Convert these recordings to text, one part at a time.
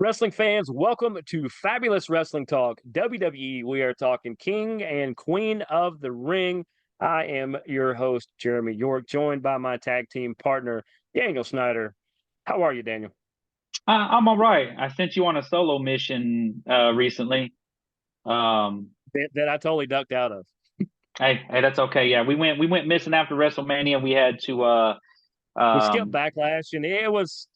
Wrestling fans, welcome to Fabulous Wrestling Talk WWE. We are talking King and Queen of the Ring. I am your host, Jeremy York, joined by my tag team partner, Daniel Snyder. How are you, Daniel? I'm all right. I sent you on a solo mission recently. Um, That I totally ducked out of. hey, that's okay. Yeah, we went missing after WrestleMania. We had to We skipped um, Backlash, and it was,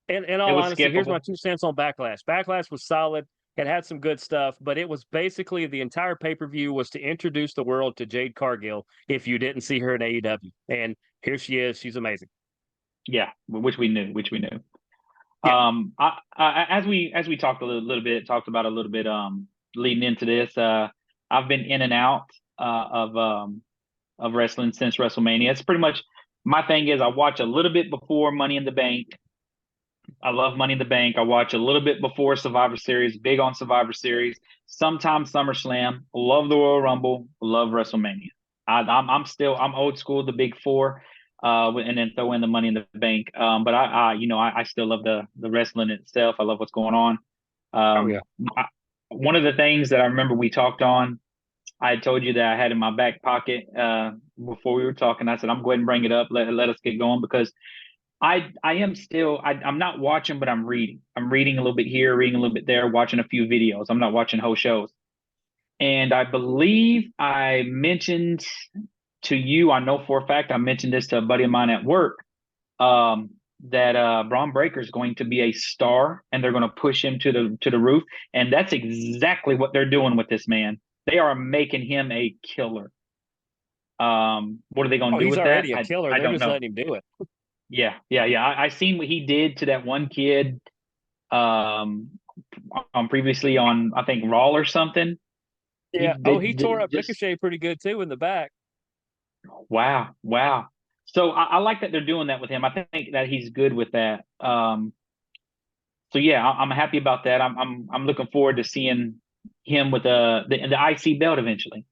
in it all was honesty, here's my skippable. 2 cents on Backlash. Backlash was solid. It had some good stuff, but it was basically the entire pay-per-view was to introduce the world to Jade Cargill if you didn't see her in AEW. And here she is. She's amazing. Yeah, which we knew. Yeah. As we talked a talked about a little bit leading into this. I've been in and out of wrestling since WrestleMania. It's pretty much my thing is I watch a little bit before Money in the Bank. I love Money in the Bank. I watch a little bit before Survivor Series, big on Survivor Series. Sometimes SummerSlam. Love the Royal Rumble. Love WrestleMania. I'm old school, the Big Four, and then throw in the Money in the Bank. But I still love the wrestling itself. I love what's going on. Oh yeah. Um, I, One of the things that I remember we talked on, I had told you that I had in my back pocket before we were talking. I said I'm going to bring it up. Let us get going because I'm not watching, but I'm reading. I'm reading a little bit here, reading a little bit there, watching a few videos. I'm not watching whole shows. And I believe I mentioned to you, I know for a fact, I mentioned this to a buddy of mine at work, um, that Braun Breaker is going to be a star and they're going to push him to the roof. And that's exactly what they're doing with this man. They are making him a killer. What are they going Oh, to do he's with that? already a killer. I They're don't just know. letting him do it. Yeah. I seen what he did to that one kid um on previously on I think Raw or something. He Yeah. Oh, he did, tore up just Ricochet pretty good too in the back. wow. So I like that they're doing that with him. I think that he's good with that. So yeah, I'm happy about that. I'm looking forward to seeing him with the IC belt eventually.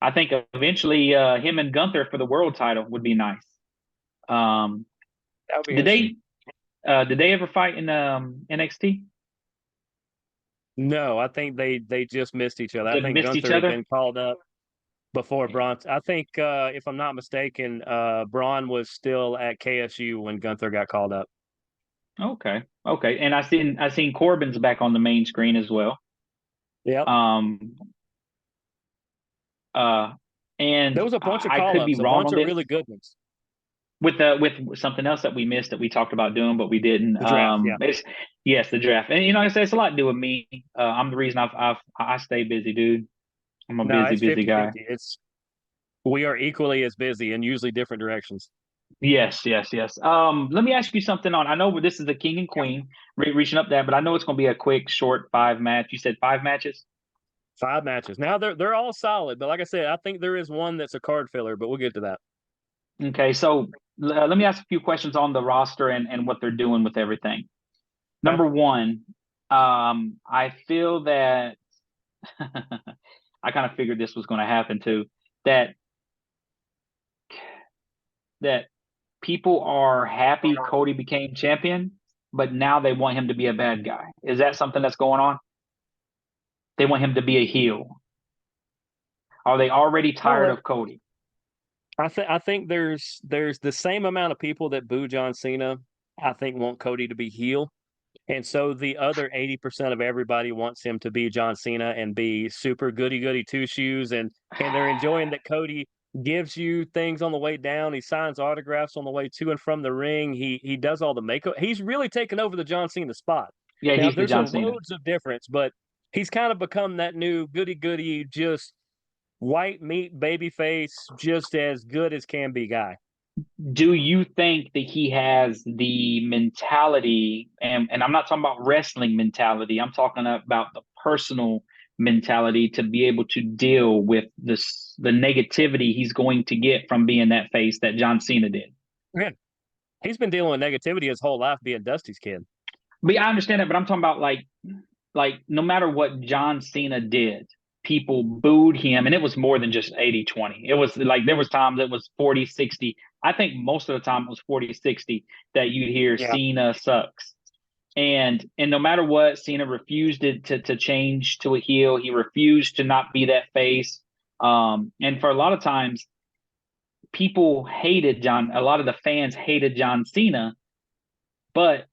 I think eventually him and Gunther for the world title would be nice. Um, That would be did interesting. they ever fight in NXT? No, I think they just missed each other. I They think missed each Gunther had other. been called up before Braun. I think if I'm not mistaken, Braun was still at KSU when Gunther got called up. Okay. And I seen Corbin's back on the main screen as well. Yep. Um, uh, There and was a bunch of I call could be ups, a wrong bunch on of this really good ones. with something else that we missed that we talked about doing, but we didn't. The draft, yeah. It's yes, the draft, and like I said, it's a lot to do with me. I'm the reason I stay busy, dude. I'm a No, busy, it's busy guy. 50-50. It's we are equally as busy in usually different directions. Yes. Let me ask you something on. I know this is the king and Yep. queen reaching up there, but I know it's going to be a quick, short five match. You said five matches. 5 matches. Now they're all solid, but like I said, I think there is one that's a card filler, but we'll get to that. Okay, so let me ask a few questions on the roster and what they're doing with everything. Okay. Number one, I feel that I kind of figured this was going to happen too. That that people are happy Cody became champion, but now they want him to be a bad guy. Is that something that's going on? They want him to be a heel. Are they already tired Well, of Cody? I think there's the same amount of people that boo John Cena. I think want Cody to be heel. And so the other 80% of everybody wants him to be John Cena and be super goody goody two shoes and they're enjoying that Cody gives you things on the way down. He signs autographs on the way to and from the ring. He does all the makeup. He's really taken over the John Cena spot. Yeah, Now he's the there's a John Cena. loads of difference, but he's kind of become that new goody goody, just white meat baby face, just as good as can be guy. Do you think that he has the mentality, and I'm not talking about wrestling mentality, I'm talking about the personal mentality to be able to deal with the negativity he's going to get from being that face that John Cena did? Man, he's been dealing with negativity his whole life being Dusty's kid. But yeah, I understand that, but I'm talking about like no matter what John Cena did, people booed him, and it was more than just 80-20. It was like there was times it was 40-60. I think most of the time it was 40-60 that you'd hear Yeah. Cena sucks. And no matter what, Cena refused to change to a heel. He refused to not be that face. And for a lot of times, people hated John. A lot of the fans hated John Cena, but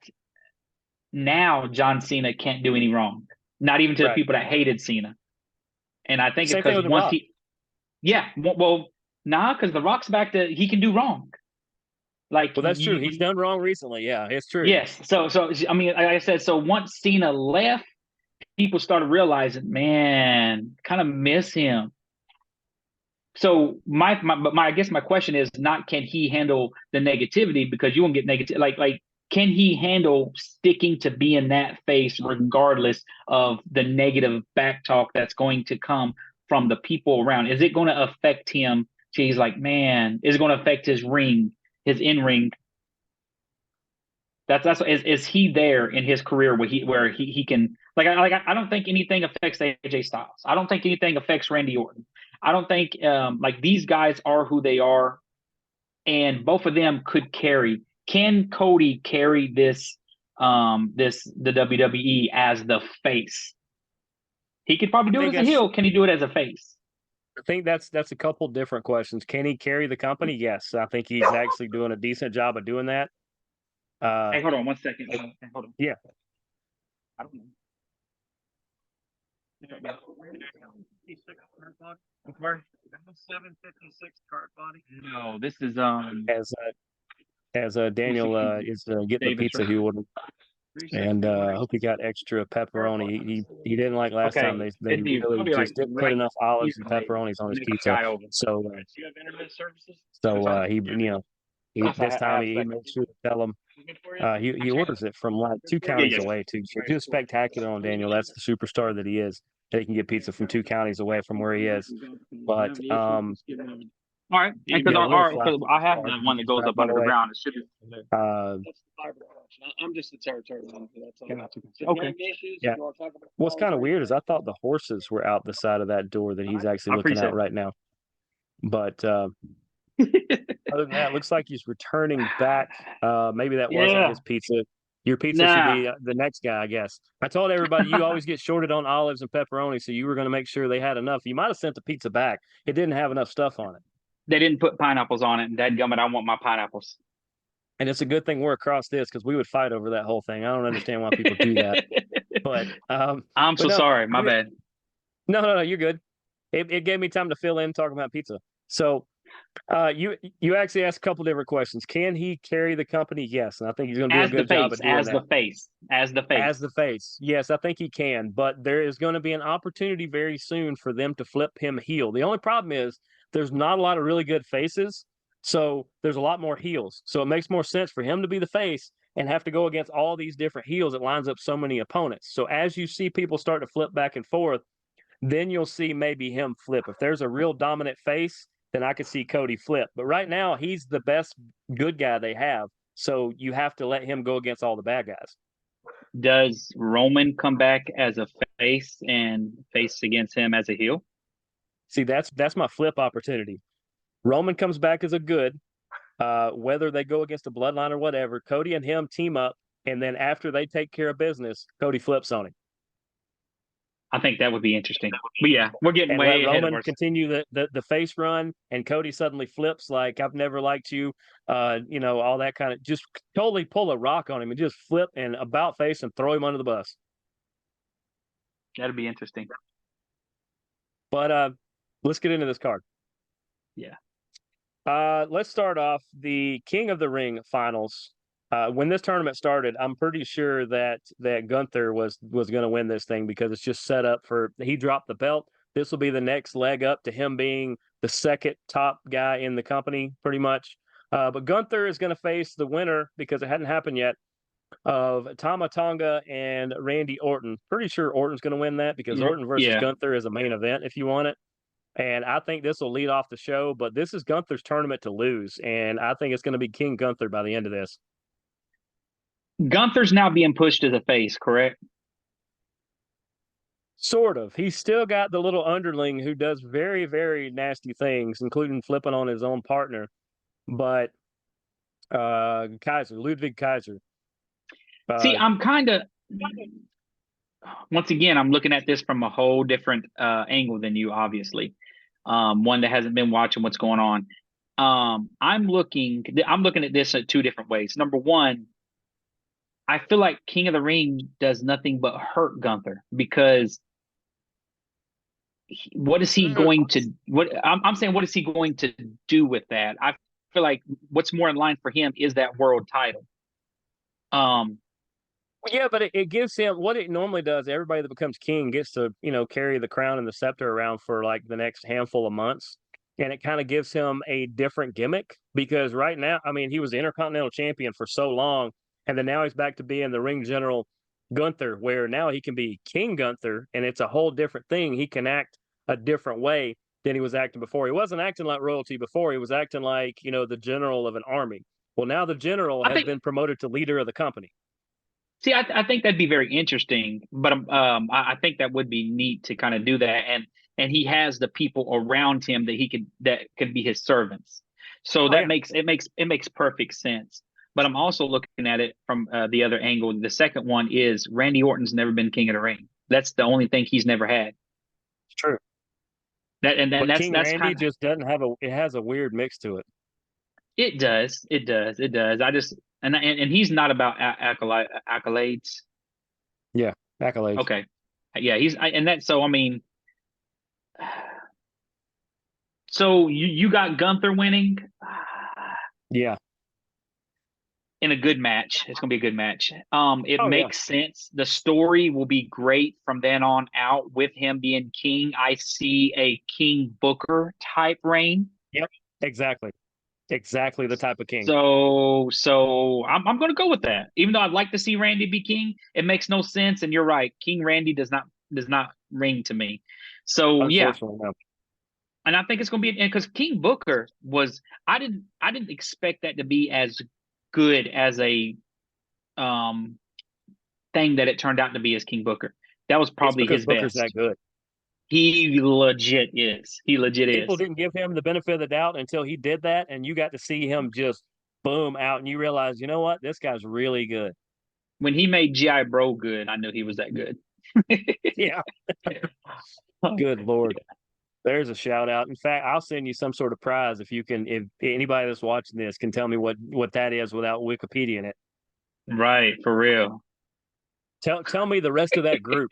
now John Cena can't do any wrong. Not even to the Right. people that hated Cena. And I think it's Same thing because with The once Rock. he, yeah, well, nah, because The Rock's back to he can do wrong. Like Well, that's true. He's you, done wrong recently. Yeah, it's true. yes. So I mean, like I said, so once Cena left, people started realizing, man, kind of miss him. So I guess my question is not can he handle the negativity because you won't get negative like can he handle sticking to being that face regardless of the negative back talk that's going to come from the people around? Is it going to affect him? So he's like, man, is it going to affect his ring, his in ring? That's is he there in his career where he can I don't think anything affects AJ Styles. I don't think anything affects Randy Orton. I don't think like these guys are who they are, and both of them could carry. Can Cody carry the WWE as the face? He could probably I do it think as a that's heel. Can he do it as a face? I think that's a couple different questions. Can he carry the company? Yes, I think he's actually doing a decent job of doing that. Uh, Hey, hold on 1 second. Hey, hold on. yeah, I don't know. No, this is as let me see. Daniel is getting the Davis. pizza he ordered, and I hope he got extra pepperoni. He didn't like last time they It'd be really probably like just didn't put right enough olives here, and maybe. pepperonis on his Next pizza. guy over. So You have internet services? he this I time have he made seconds. sure to tell him he orders it from like two Yeah, counties yeah. away too. So just spectacular on Daniel. That's the superstar that he is. That he can get pizza from two counties away from where he is. But All right, because yeah, real fast because I have card. the one that goes Right, up by the under the way, ground. It should be. uh, I'm just the territory manager. That's all. Okay. yeah. What's kind of weird is I thought the horses were out the side of that door that he's actually I looking appreciate out right now. But it. other than that, looks like he's returning back. Maybe that wasn't Yeah. his pizza. Your pizza should Nah, be the next guy, I guess. I told everybody you always get shorted on olives and pepperoni, so you were going to make sure they had enough. You might have sent the pizza back. It didn't have enough stuff on it. they didn't put pineapples on it, and dadgummit, I want my pineapples. And it's a good thing we're across this because we would fight over that whole thing. I don't understand why people do that. But I'm but so no, sorry. My bad. no, you're good. It gave me time to fill in talking about pizza. So you actually asked a couple different questions. Can he carry the company? Yes, and I think he's going to do a As the good job face, of doing as the that. face, as the As face. the face, yes, I think he can. But there is going to be an opportunity very soon for them to flip him heel. The only problem is there's not a lot of really good faces, so there's a lot more heels. So it makes more sense for him to be the face and have to go against all these different heels. It lines up so many opponents. So as you see people start to flip back and forth, then you'll see maybe him flip. If there's a real dominant face, then I could see Cody flip. But right now, he's the best good guy they have. So you have to let him go against all the bad guys. Does Roman come back as a face and face against him as a heel? See, that's my flip opportunity. Roman comes back as a good, whether they go against a bloodline or whatever. Cody and him team up, and then after they take care of business, Cody flips on him. I think that would be interesting. But yeah, we're getting And let way ahead of Roman ourselves. continue the face run, and Cody suddenly flips like I've never liked you, all that kind of just totally pull a rock on him and just flip and about face and throw him under the bus. That'd be interesting. But let's get into this card. Yeah. Let's start off the King of the Ring finals. When this tournament started, I'm pretty sure that Gunther was going to win this thing because it's just set up for he dropped the belt. This will be the next leg up to him being the second top guy in the company, pretty much. But Gunther is going to face the winner because it hadn't happened yet of Tama Tonga and Randy Orton. Pretty sure Orton's going to win that because Orton versus Yeah. Gunther is a main event if you want it. And I think this will lead off the show, but this is Gunther's tournament to lose. And I think it's going to be King Gunther by the end of this. Gunther's now being pushed as a face, correct? Sort of. He's still got the little underling who does very, very nasty things, including flipping on his own partner. But Ludwig Kaiser. See, Uh, I'm kind of once again, I'm looking at this from a whole different angle than you, obviously. One that hasn't been watching what's going on. I'm looking at this two different ways. Number one, I feel like King of the Ring does nothing but hurt Gunther because what is he mm, going to I'm saying what is he going to do with that? I feel like what's more in line for him is that world title. Um, yeah, but it gives him what it normally does. Everybody that becomes king gets to, carry the crown and the scepter around for like the next handful of months. And it kind of gives him a different gimmick because right now, I mean, he was the Intercontinental Champion for so long, and then now he's back to being the ring general Gunther, where now he can be King Gunther, and it's a whole different thing. He can act a different way than he was acting before. He wasn't acting like royalty before. He was acting like, the general of an army. Well, now the general I has think been promoted to leader of the company. See, I think that'd be very interesting, but I think that would be neat to kind of do that, and he has the people around him that could be his servants, so Oh that yeah, makes perfect sense. But I'm also looking at it from the other angle. The second one is Randy Orton's never been King of the Ring. That's the only thing he's never had. it's true. That and then But King that's Randy kind of just doesn't have it has a weird mix to it. it does. I just and he's not about accolades. Yeah, accolades. Okay, yeah, and that so I mean. So you got Gunther winning Yeah. in a good match. It's gonna be a good match. It Oh yeah. makes sense. The story will be great from then on out with him being king. I see a King Booker type reign. Yep. Exactly. Exactly the type of king. So I'm gonna go with that. Even though I'd like to see Randy be king, it makes no sense. And you're right, King Randy does not ring to me. So yeah, Unfortunately, no. and I think it's going to be because King Booker was I didn't expect that to be as good as a um thing that it turned out to be as King Booker. That was It's probably because his Booker's that best. good. He legit is. He legit People is. didn't give him the benefit of the doubt until he did that, and you got to see him just boom out, and you realize, you know what, this guy's really good. When he made GI Bro good, I knew he was that good. Yeah. Good lord. There's a shout out. In fact, I'll send you some sort of prize if you can. If anybody that's watching this can tell me what that is without Wikipedia in it. Right, for real. Tell me the rest of that group.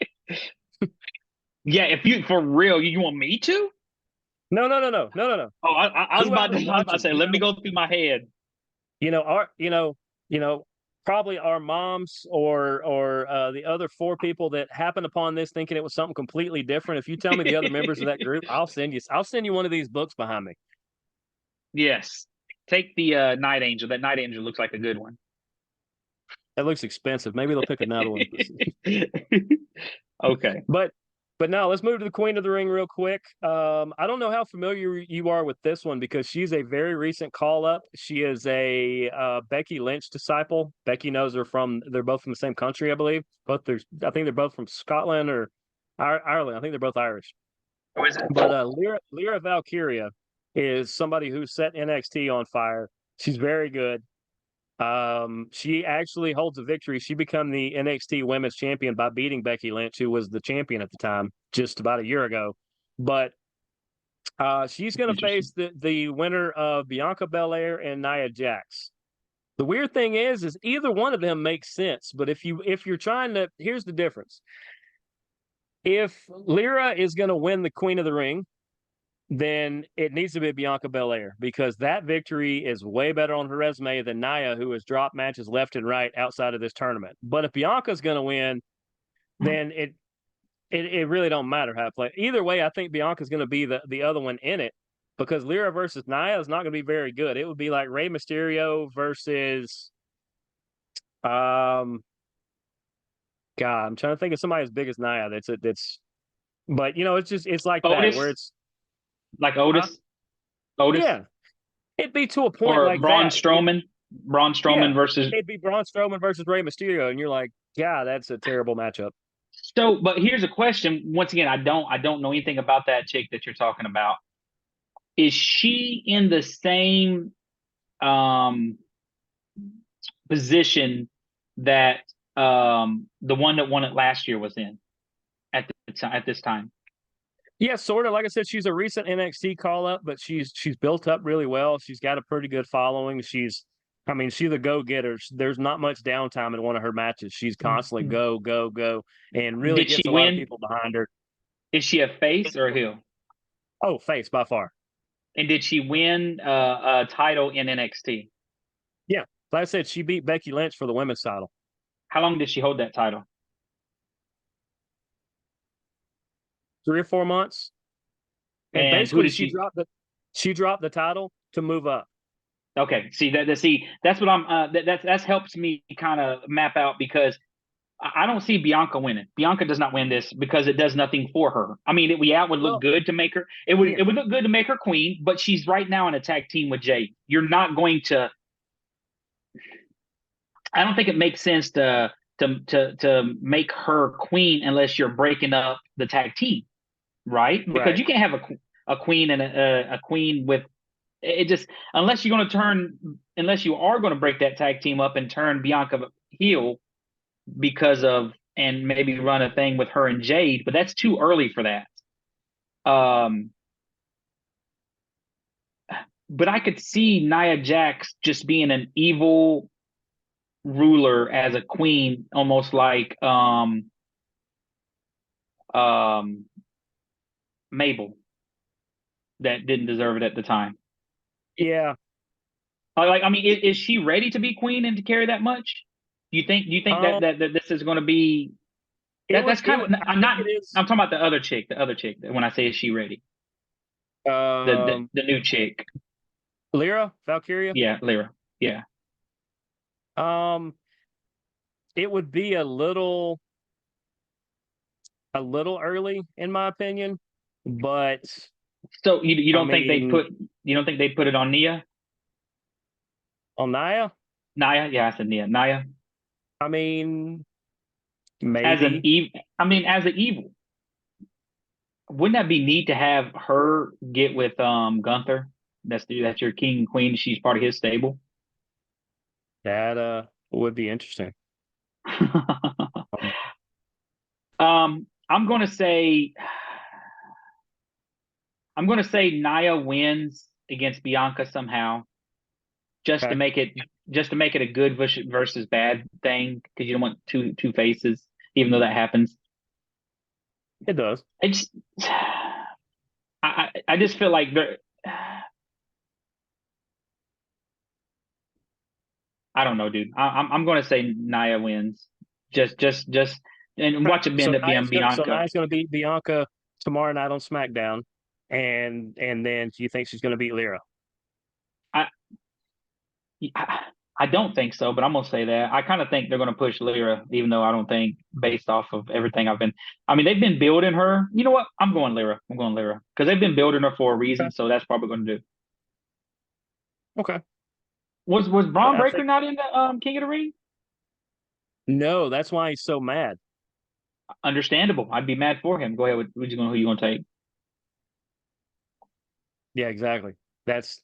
Yeah, if you for real, you want me to? No, no, no, no, no, no, no. Oh, Whoever's I was about to watching, say, let me go through my head. our, you know, probably our moms or the other four people that happened upon this thinking it was something completely different. If you tell me the other members of that group, I'll send you one of these books behind me. Yes. Take the Night Angel. That Night Angel looks like a good one. That looks expensive. Maybe they'll pick another one. Okay. But now let's move to the Queen of the Ring real quick. I don't know how familiar you are with this one because she's a very recent call up. She is a Becky Lynch disciple. Becky knows her they're both from the same country, I believe. I think they're both from Scotland or Ireland. I think they're both Irish. Who is it? But Lyra Valkyria is somebody who set NXT on fire. She's very good. She actually holds a victory. She became the NXT Women's Champion by beating Becky Lynch, who was the champion at the time, just about a year ago. But she's going to face Interesting. the winner of Bianca Belair and Nia Jax. The weird thing is either one of them makes sense. But if you're trying to, here's the difference: if Lyra is going to win the Queen of the Ring, then it needs to be Bianca Belair because that victory is way better on her resume than Nia, who has dropped matches left and right outside of this tournament. But if Bianca's going to win, then it really don't matter how to play. Either way, I think Bianca's going to be the other one in it because Lyra versus Nia is not going to be very good. It would be like Rey Mysterio versus God. I'm trying to think of somebody as big as Nia. But it's like that where Otis, it's like huh? Otis, Yeah, it'd be to a point or like that. Braun Strowman Yeah, versus. it'd be Braun Strowman versus Rey Mysterio, and you're like, yeah, that's a terrible matchup. So, but here's a question. Once again, I don't know anything about that chick that you're talking about. Is she in the same um position that The one that won it last year was in at this time. Yeah, sort of. Like I said, she's a recent NXT call up, but she's built up really well. She's got a pretty good following. I mean, she's a go getter. There's not much downtime in one of her matches. She's constantly go, go, go, and really Did she gets a lot of win? people behind her. Is she a face or a heel? Oh, face by far. And did she win a title in NXT? Yeah, like I said, she beat Becky Lynch for the women's title. How long did she hold that title? 3 or 4 months, and And who basically did she? she dropped the title to move up. Okay, see that's what I'm. That's helps me kind of map out because I don't see Bianca winning. Bianca does not win this because it does nothing for her. I mean, it would look Well, good to make her. yeah, It would look good to make her queen, but she's right now in a tag team with Jade. You're not going to. I don't think it makes sense to make her queen unless you're breaking up the tag team, right? Because right. you can't have a queen and a queen with it just unless you are going to break that tag team up and turn Bianca heel because of and maybe run a thing with her and Jade, but that's too early for that. Um, but I could see Nia Jax just being an evil ruler as a queen, almost like um, Mabel that didn't deserve it at the time. Yeah. I mean, is she ready to be queen and to carry that much? Do you think Um, that this is going to be that's it kind would. of I I'm think not it is. I'm talking about the other chick when I say is she ready? Um, The new chick. Lyra Valkyria. Yeah, Lyra. Yeah. Um, it would be a little early in my opinion, but So you I don't think they mean, put you don't think they put it on Nia? on Nia, Nia? Yeah, I said Nia. Nia I mean, as an maybe evil. I mean, as an evil. Wouldn't that be neat to have her get with Gunther? That's your king and queen. She's part of his stable. that would be interesting. Um, I'm gonna say Nia wins against Bianca somehow, just to okay, make it a good versus bad thing because you don't want two faces, even though that happens. it does. It's I just feel like there. I don't know, dude. I'm going to say Nia wins. Just, and Okay. watch it end up being So Bianca. Nia's going to beat Bianca tomorrow night on SmackDown, and then you think she's going to beat Lyra? I I don't think so, but I'm gonna say that. I kind of think they're gonna push Lyra, even though I don't think based off of everything I've been. I mean, they've been building her. You know what? I'm going Lyra. I'm going Lyra because they've been building her for a Okay. reason. So that's probably going to do. Okay. Was Braun I Breaker think not in the King of the Ring? no. That's why he's so mad. Understandable. I'd be mad for him. Go ahead. Who you gonna take? Yeah, exactly. That's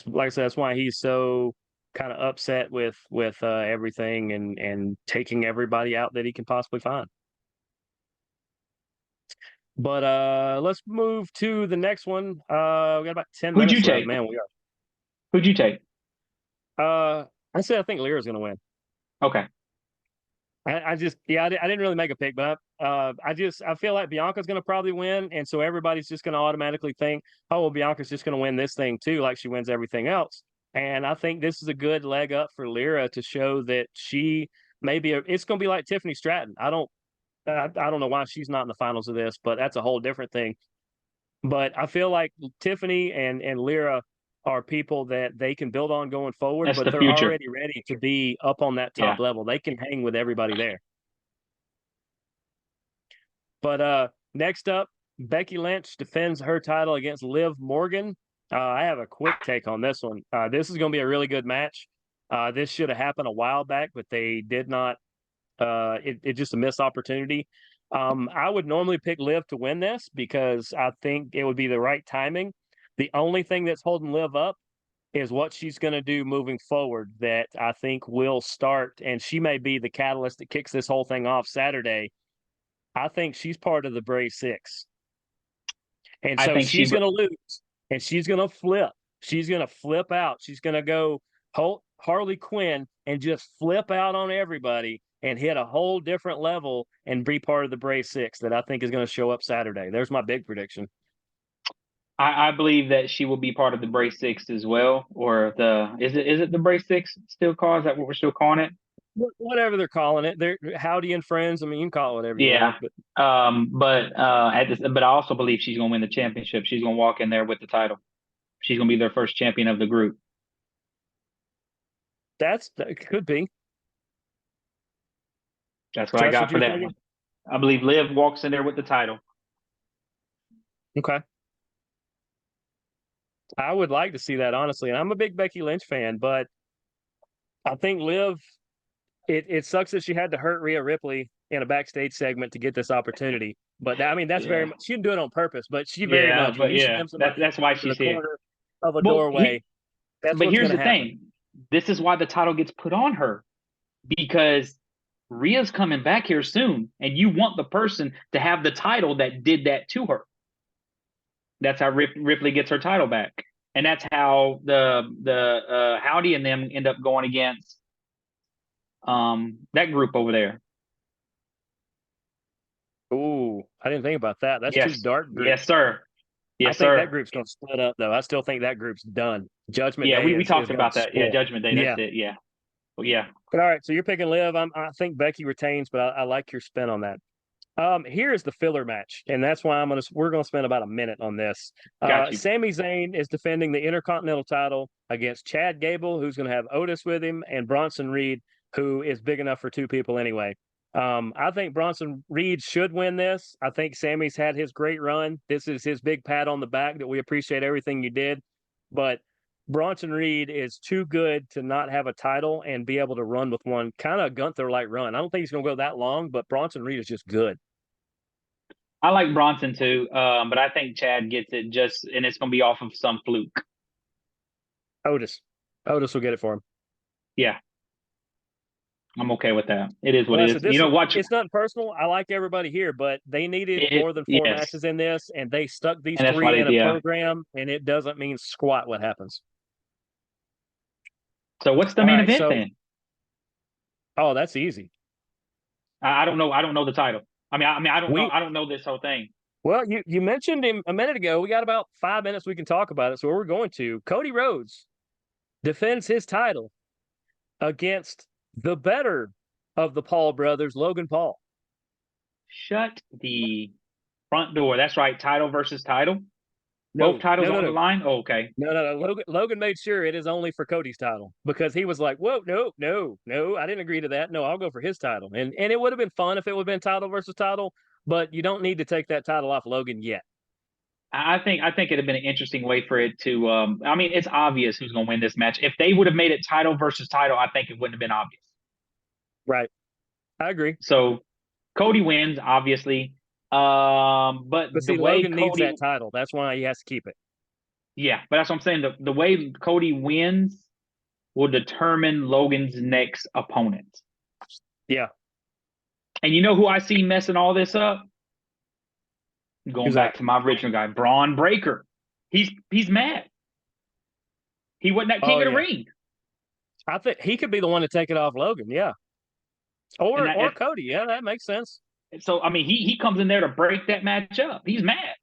like I said. That's why he's so kind of upset with everything and taking everybody out that he can possibly find. But let's move to the next one. We got about 10 Who'd you minutes left. take? Man, we Who'd you take? are. I said I think Lyra's going to win. Okay. I just yeah, I didn't really make a pick, but I feel like Bianca's going to probably win, and so everybody's just going to automatically think, oh well, Bianca's just going to win this thing too, like she wins everything else. And I think this is a good leg up for Lyra to show that she maybe it's going to be like Tiffany Stratton. I don't know why she's not in the finals of this, but that's a whole different thing. But I feel like Tiffany and Lyra are people that they can build on going forward, That's but the they're future. already ready to be up on that top Yeah. level. They can hang with everybody there. But next up, Becky Lynch defends her title against Liv Morgan. I have a quick take on this one. This is going to be a really good match. This should have happened a while back, but they did not. It's just a missed opportunity. I would normally pick Liv to win this because I think it would be the right timing. The only thing that's holding Liv up is what she's going to do moving forward that I think will start, and she may be the catalyst that kicks this whole thing off Saturday. I think she's part of the Brave Six. And I so think she's going to lose and she's going to flip. She's going to flip out. She's going to go Harley Quinn and just flip out on everybody and hit a whole different level and be part of the Brave Six that I think is going to show up Saturday. There's my big prediction. I believe that she will be part of the Brace Six as well, or the is it the Brace Six still called? Is that what we're still calling it? Whatever they're calling it, they're Howdy and Friends. I mean, you can call it whatever you Yeah. like, but But I also believe she's gonna win the championship. She's gonna walk in there with the title. She's gonna be their first champion of the group. that could be. That's what So I that's what got for you're that thinking. one. I believe Liv walks in there with the title. Okay. I would like to see that honestly, and I'm a big Becky Lynch fan, but I think Liv. It sucks that she had to hurt Rhea Ripley in a backstage segment to get this opportunity. But that, I mean, that's very Yeah. much she didn't do it on purpose, but she very Yeah, much when but you yeah, slam somebody that's why in the she's here. corner of a Well, doorway, that's but what's here's going to the happen. thing. This is why the title gets put on her because Rhea's coming back here soon, and you want the person to have the title that did that to her. That's how Ripley gets her title back, and that's how the Howdy and them end up going against that group over there. Ooh, I didn't think about that. That's two Yes, dark yes, groups. sir, I yes, think that sir. group's going to split up, though. I still think that group's done. Judgment Yeah, Day we is talked going to about that. Yeah, split. Judgment Day. That's Yeah. it. Yeah, well, yeah. But all right, so you're picking Liv. I think Becky retains, but I like your spin on that. Here is the filler match, and that's why we're gonna spend about a minute on this. Got you. Sami Zayn is defending the Intercontinental title against Chad Gable, who's gonna have Otis with him, and Bronson Reed, who is big enough for two people anyway. I think Bronson Reed should win this. I think Sammy's had his great run. This is his big pat on the back that we appreciate everything you did. But Bronson Reed is too good to not have a title and be able to run with one kind of Gunther like run. I don't think he's going to go that long, but Bronson Reed is just good. I like Bronson too, but I think Chad gets it just, and it's going to be off of some fluke. Otis. Otis will get it for him. Yeah, I'm okay with that. It is what Well, it I is. said You this know, is watch it's not personal. I like everybody here, but they needed it. more than four Yes, matches in this, and they stuck these and that's why three they. in a Yeah. program, and it doesn't mean squat what happens. So what's the All main right, event so then? oh, that's easy. I don't know. I don't know the title. I don't know. We I don't know this whole thing. well, you mentioned him a minute ago. We got about 5 minutes we can talk about it, so we're going to. Cody Rhodes defends his title against the better of the Paul brothers, Logan Paul. Shut the front door. That's right. Title versus title. Both No, titles no, no, on the no. line. Oh, okay. No. Logan made sure it is only for Cody's title because he was like, "Whoa, no, I didn't agree to that. No, I'll go for his title." And it would have been fun if it would have been title versus title, but you don't need to take that title off Logan yet. I think it'd have been an interesting way for it to. It's obvious who's going to win this match. If they would have made it title versus title, I think it wouldn't have been obvious. Right. I agree. So Cody wins, obviously. But But the see, way Logan needs Cody, that title. That's why he has to keep it. yeah, but that's what I'm saying. The way Cody wins will determine Logan's next opponent. Yeah. And you know who I see messing all this up? Going Who's that? back to my original guy, Braun Breaker. He's mad. He wasn't that king Oh of the yeah. ring. I think he could be the one to take it off Logan. Yeah. And Or Cody. Yeah, that makes sense. so he comes in there to break that match up. He's mad.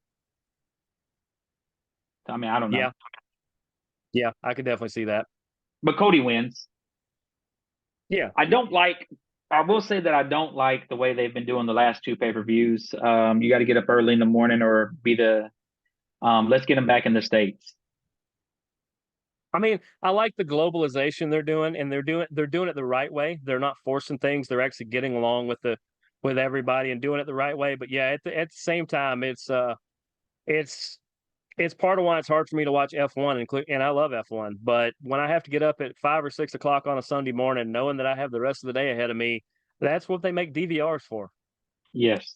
I don't know. Yeah. Yeah, I could definitely see that. But Cody wins. Yeah. I will say that I don't like the way they've been doing the last two pay-per-views. You got to get up early in the morning or let's get them back in the States. I mean, I like the globalization they're doing, and they're doing it the right way. They're not forcing things. They're actually getting along with everybody and doing it the right way. But yeah, at the same time, it's it's part of why it's hard for me to watch F1, and I love F1. But when I have to get up at 5 or 6 o'clock on a Sunday morning, knowing that I have the rest of the day ahead of me, that's what they make DVRs for. Yes.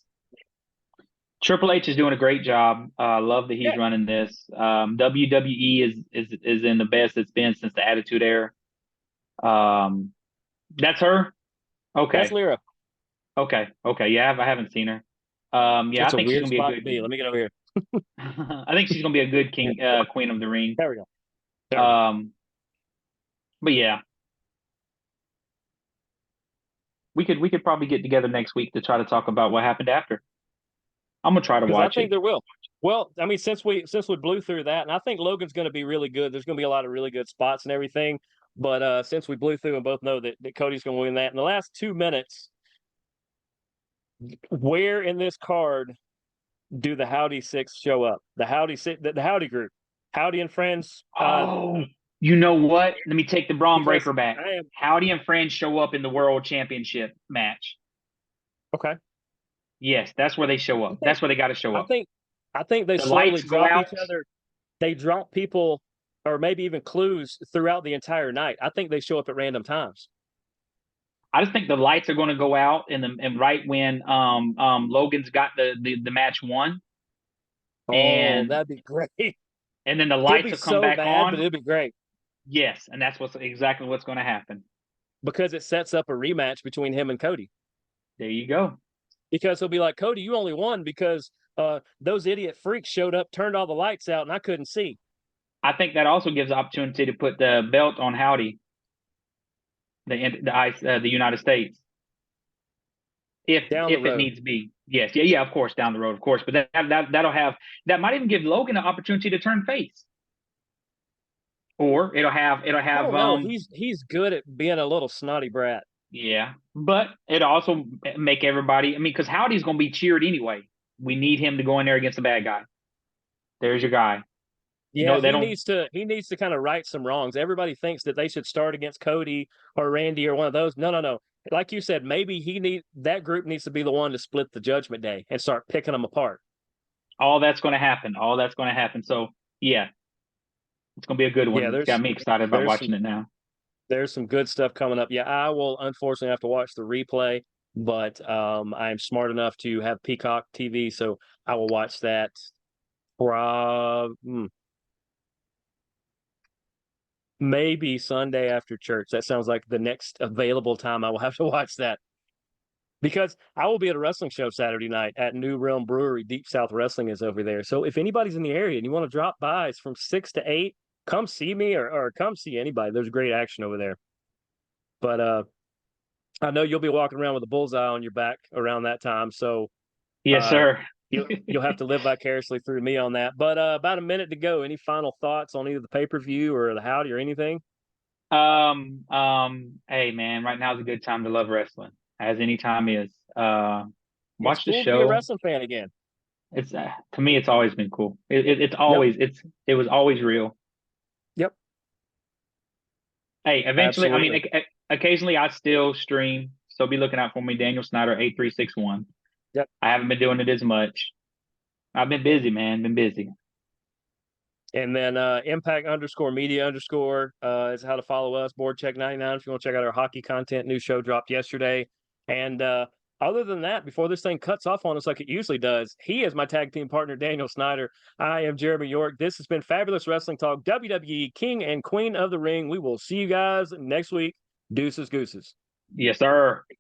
Triple H is doing a great job. Love that he's Yeah, running this. WWE is in the best it's been since the Attitude Era. Um, that's her. that's Okay, Lyra. okay. Yeah, I haven't seen her. Yeah, I It's a think she's weird gonna be a spot to good. be. Let me get over here. I think she's gonna be a good Yeah, king, Queen of the Ring. there we go. There we go. Um, but yeah, we could probably get together next week to try to talk about what happened after. I'm gonna try to Because I watch think it. there will. Well, I mean, since we blew through that, and I think Logan's going to be really good. There's going to be a lot of really good spots and everything. But since we blew through and both know that Cody's going to win that in the last 2 minutes, where in this card do the Howdy Six show up? The Howdy Six, the Howdy group, Howdy and friends. Oh, you know what? Let me take the Braun Because Breaker back. I am Howdy and Friends show up in the World Championship match. okay. Yes, that's where they show I up. think That's where they got to show I up. think I think they The slowly lights go drop each out. other. They drop people, or maybe even clues throughout the entire night. I think they show up at random times. I just think the lights are going to go out, and right when Logan's got the match won, Oh, and that'd be great. and then the It'll lights be will come so back bad, but on. it'll be great Yes, and that's what's exactly what's going to happen. because it sets up a rematch between him and Cody. There you go. Because he'll be like, Cody, you only won because those idiot freaks showed up, turned all the lights out, and I couldn't see I think that also gives the opportunity to put the belt on Howdy, the United States, down the if it road. needs to be. Yes, yeah, of course, down the road, of course. But that'll have that might even give Logan an opportunity to turn face, or it'll I have don't know. He's good at being a little snotty brat. yeah, but it'll also make everybody. I mean, because Howdy's going to be cheered anyway. We need him to go in there against the bad guy. There's your guy. Yeah, They don't. he needs to kind of right some wrongs. Everybody thinks that they should start against Cody or Randy or one of those. No, no, no. Like you said, maybe that group needs to be the one to split the Judgment Day and start picking them apart. All that's going to happen. All that's going to happen. So yeah, it's going to be a good Yeah, one. It's got me excited about there's some watching it now. there's some good stuff coming up. Yeah, I will unfortunately have to watch the replay, but I'm smart enough to have Peacock TV, so I will watch that. Hmm, maybe Sunday after church. That sounds like the next available time I will have to watch that because I will be at a wrestling show Saturday night at New Realm Brewery. Deep South Wrestling is over there. So if anybody's in the area and you want to drop by, it's from 6 to 8. Come see me or come see anybody. There's great action over there. But I know you'll be walking around with a bullseye on your back around that time, so Yes, uh, sir. you'll have to live vicariously through me on that. But about a minute to go. Any final thoughts on either the pay per view or the howdy or anything? Hey man, right now is a good time to love wrestling, as any time is. It's Watch the cool to be a show. wrestling fan again. It's to me, it's always been cool. Yep. It was always real. Yep. Hey, eventually, I mean, Absolutely. occasionally I still stream, so be looking out for me, Daniel Snyder 8361. Yep. I haven't been doing it as much. I've been busy, man. Been busy. And then impact underscore media underscore is how to follow us. Board check 99 if you want to check out our hockey content. New show dropped yesterday. And other than that, before this thing cuts off on us like it usually does, he is my tag team partner, Daniel Snyder. I am Jeremy York. This has been Fabulous Wrestling Talk, WWE King and Queen of the Ring. We will see you guys next week. Deuces, gooses. Yes, sir.